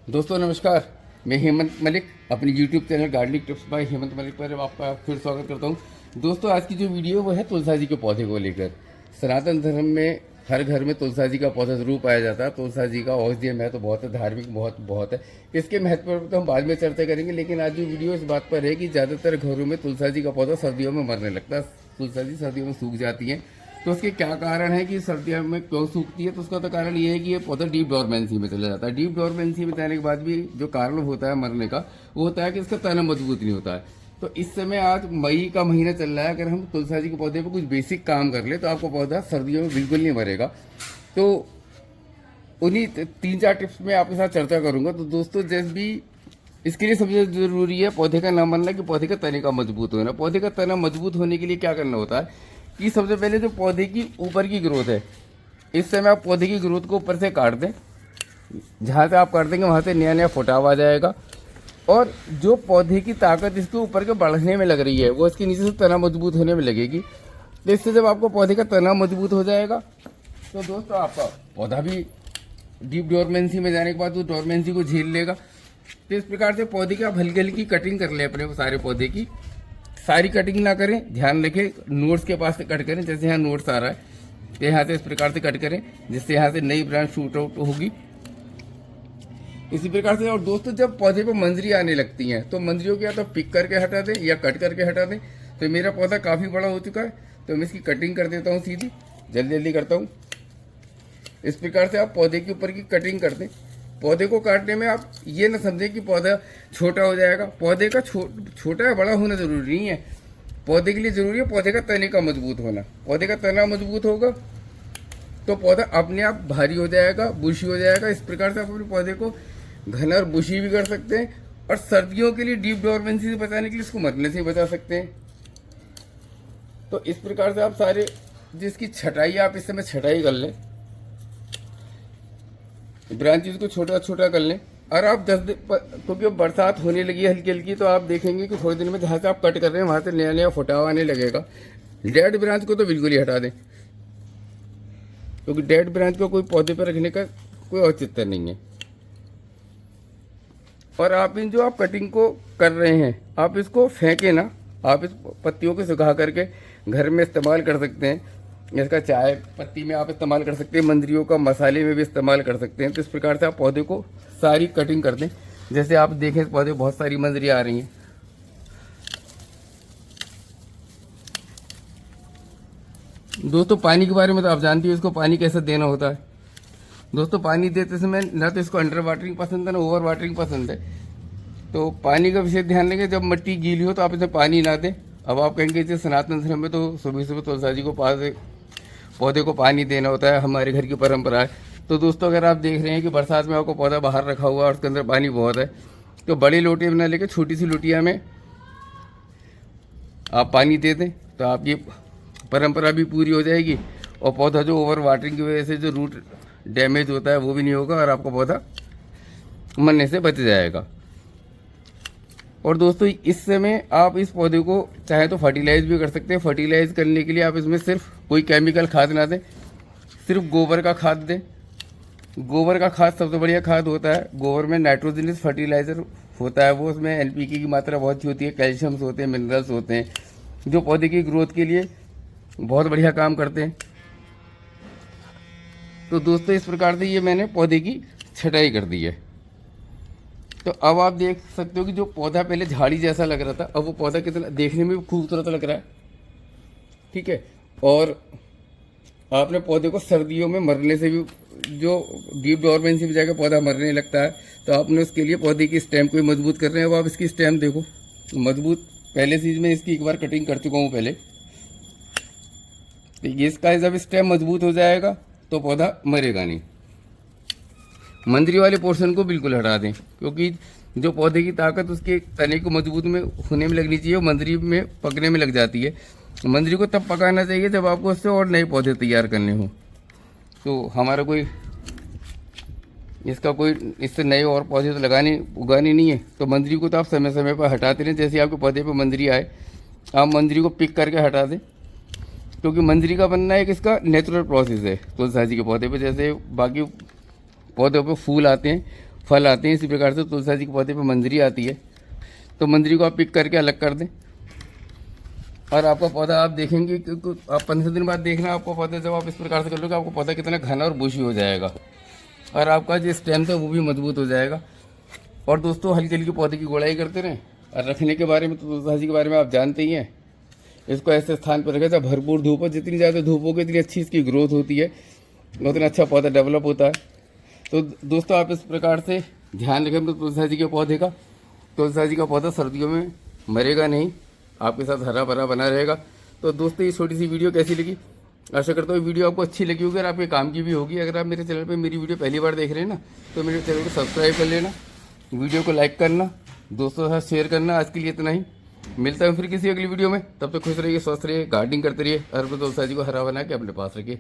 दोस्तों नमस्कार। मैं हेमंत मलिक अपनी YouTube channel gardening tips by Hemant Malik पर आपका फिर स्वागत करता हूं। दोस्तों आज की जो वीडियो वो है तुलसा जी के पौधे को लेकर। सनातन धर्म में हर घर में तुलसा जी का पौधा जरूर पाया जाता है। तुलसा जी का औषधीय महत्व बहुत है, धार्मिक बहुत बहुत है। इसके महत्व पर तो हम बाद में चर्चा करेंगे, लेकिन आज जो वीडियो इस बात पर है कि ज़्यादातर घरों में तुलसा जी का पौधा सर्दियों में मरने लगता है। तुलसा जी सर्दियों में सूख जाती है, तो उसके क्या कारण है कि सर्दियों में क्यों सूखती है? तो उसका तो कारण ये है कि ये पौधा डीप डोरमेंसी में चला जाता है। डीप डोरमेंसी में जाने के बाद भी जो कारण होता है मरने का, वो होता है कि इसका तना मजबूत नहीं होता है। तो इस समय आज मई का महीना चल रहा है, अगर हम तुलसा जी के पौधे पर कुछ बेसिक काम कर ले तो आपका पौधा सर्दियों में बिल्कुल नहीं मरेगा। तो उन्हीं 3-4 टिप्स में आपके साथ चर्चा करूंगा। तो दोस्तों जैसे भी इसके लिए सबसे जरूरी है पौधे का नाम बनना कि पौधे का तने का मजबूत होना। पौधे का तना मजबूत होने के लिए क्या करना होता है कि सबसे पहले जो पौधे की ऊपर की ग्रोथ है, इस समय आप पौधे की ग्रोथ को ऊपर से काट दें। जहाँ से आप काट देंगे वहाँ से नया नया फुटाव आ जाएगा, और जो पौधे की ताकत इसके ऊपर के बढ़ने में लग रही है वो इसके नीचे से तना मजबूत होने में लगेगी। तो इससे जब आपको पौधे का तना मजबूत हो जाएगा तो दोस्तों आपका पौधा भी डीप डोरमेंसी में जाने के बाद उस डोरमेंसी को झेल लेगा। तो इस प्रकार से पौधे की आप हल्की हल्की कटिंग कर ले अपने सारे पौधे की। सारी कटिंग ना करें, ध्यान रखें नोट्स के पास से कट करें। जैसे यहाँ नोट्स आ रहा है तो यहाँ से इस प्रकार से कट करें, जिससे यहाँ से नई ब्रांच शूट आउट होगी इसी प्रकार से। और दोस्तों जब पौधे पर मंजरी आने लगती हैं तो मंजरियों को या तो पिक करके हटा दें या कट करके हटा दें। तो मेरा पौधा काफ़ी बड़ा हो चुका है तो मैं इसकी कटिंग कर देता हूँ सीधी, जल्दी जल्दी करता हूँ। इस प्रकार से आप पौधे के ऊपर की कटिंग कर दें। पौधे को काटने में आप ये ना समझें कि पौधा छोटा हो जाएगा। पौधे का छोटा या बड़ा होना जरूरी नहीं है। पौधे के लिए जरूरी है पौधे का तने का मजबूत होना। पौधे का तना मजबूत होगा तो पौधा अपने आप भारी हो जाएगा, बुशी हो जाएगा। इस प्रकार से आप अपने पौधे को घना और बुशी भी कर सकते हैं, और सर्दियों के लिए डीप डोरमेंसी से बचाने के लिए इसको मरने से बचा सकते हैं। तो इस प्रकार से आप सारे जिसकी छटाई आप इस समय छटाई कर लें, ब्रांचेस को छोटा छोटा कर लें। और आप 10 दिन क्योंकि अब बरसात होने लगी है हल्की हल्की, तो आप देखेंगे कि थोड़े दिन में जहाँ से आप कट कर रहे हैं वहाँ से नया नया फुटाव आने लगेगा। डेड ब्रांच को तो बिल्कुल ही हटा दें, क्योंकि डेड ब्रांच को कोई पौधे पर रखने का कोई औचित्य नहीं है। और आप इन जो आप कटिंग को कर रहे हैं आप इसको फेंके ना, आप इस पत्तियों को सुखा करके घर में इस्तेमाल कर सकते हैं। इसका चाय पत्ती में आप इस्तेमाल कर सकते हैं, मंजरियों का मसाले में भी इस्तेमाल कर सकते हैं। तो इस प्रकार से आप पौधे को सारी कटिंग कर दें। जैसे आप देखें इस पौधे बहुत सारी मंजरी आ रही हैं। दोस्तों पानी के बारे में तो आप जानती हो इसको पानी कैसे देना होता है। दोस्तों पानी देते समय ना तो इसको अंडर वाटरिंग पसंद है ना ओवर वाटरिंग पसंद है। तो पानी का विशेष ध्यान देंगे, जब मिट्टी गीली हो तो आप इसे पानी ना दें। अब आप कहेंगे जैसे सनातन धर्म में तो सुबह सुबह तुलसा जी को पौधे को पानी देना होता है, हमारे घर की परंपरा है। तो दोस्तों अगर आप देख रहे हैं कि बरसात में आपको पौधा बाहर रखा हुआ है और उसके अंदर पानी बहुत है, तो बड़ी लोटी में ना लेकर छोटी सी लोटिया में आप पानी दे दें, तो आपकी परंपरा भी पूरी हो जाएगी। और पौधा जो ओवर वाटरिंग की वजह से जो रूट डैमेज होता है वो भी नहीं होगा, और आपका पौधा मरने से बच जाएगा। और दोस्तों इस समय आप इस पौधे को चाहे तो फर्टिलाइज भी कर सकते हैं। फर्टिलाइज करने के लिए आप इसमें सिर्फ कोई केमिकल खाद ना दें, सिर्फ गोबर का खाद दें। गोबर का खाद सबसे बढ़िया खाद होता है। गोबर में नाइट्रोजनस फर्टिलाइजर होता है, वो उसमें एनपीके की मात्रा बहुत अच्छी होती है, कैल्शियम्स होते हैं, मिनरल्स होते हैं, जो पौधे की ग्रोथ के लिए बहुत बढ़िया काम करते हैं। तो दोस्तों इस प्रकार से ये मैंने पौधे की छटाई कर दी है। तो अब आप देख सकते हो कि जो पौधा पहले झाड़ी जैसा लग रहा था, अब वो पौधा कितना देखने में भी खूबसूरत लग रहा है। ठीक है, और आपने पौधे को सर्दियों में मरने से भी, जो डीप डोरमेंसी में जाकर पौधा मरने लगता है, तो आपने उसके लिए पौधे की स्टेम को मजबूत कर रहे हैं। अब आप इसकी स्टेम देखो मजबूत, पहले चीज में इसकी एक बार कटिंग कर चुका हूँ पहले। तो ये इसका जब स्टेम मजबूत हो जाएगा तो पौधा मरेगा नहीं। मंजरी वाले पोर्शन को बिल्कुल हटा दें, क्योंकि जो पौधे की ताकत उसके तने को मजबूत में होने में लगनी चाहिए, वो मंजरी में पकने में लग जाती है। मंजरी को तब पकाना चाहिए जब आपको उससे और नए पौधे तैयार करने हो। तो हमारा कोई इससे नए और पौधे तो उगाने नहीं है, तो मंजरी को तो आप समय समय पर हटाते रहें। जैसे आपके पौधे पर मंजरी आए आप मंजरी को पिक करके हटा दें, क्योंकि मंजरी का बनना एक इसका नेचुरल प्रोसेस है तुलसा जी के पौधे पे। जैसे बाकी पौधों पे फूल आते हैं, फल आते हैं। इसी प्रकार से तुलसी जी के पौधे पे मंजरी आती है, तो मंजरी को आप पिक करके अलग कर दें और आपका पौधा आप देखेंगे कि आप 15 दिन बाद देखना, आपका पौधा जब आप इस प्रकार से कर लोगे आपका पौधा कितना घना और बुशी हो जाएगा और आपका जो स्टेम था वो भी मजबूत हो जाएगा। और दोस्तों हल्की हल्की पौधे की गुड़ाई करते रहें। और रखने के बारे में तो तुलसी जी के बारे में आप जानते ही हैं, इसको ऐसे स्थान पर रखें जब भरपूर धूप हो। जितनी ज़्यादा धूप होगी इतनी अच्छी इसकी ग्रोथ होती है, उतना अच्छा पौधा डेवलप होता है। तो दोस्तों आप इस प्रकार से ध्यान रखें तुलसी जी के पौधे का। तुलसी जी का पौधा सर्दियों में मरेगा नहीं, आपके साथ हरा भरा बना रहेगा। तो दोस्तों ये छोटी सी वीडियो कैसी लगी, आशा करता हूँ वीडियो आपको अच्छी लगी होगी और आपके काम की भी होगी। अगर आप मेरे चैनल पे मेरी वीडियो पहली बार देख रहे हैं ना, तो मेरे चैनल को सब्सक्राइब कर लेना, वीडियो को लाइक करना, दोस्तों के साथ शेयर करना। आज के लिए इतना ही, मिलता हूँ फिर किसी अगली वीडियो में। तब तक खुश रहिए, स्वस्थ रहिए, गार्डनिंग करते रहिए और तुलसी जी को हरा बना के अपने पास रखिए।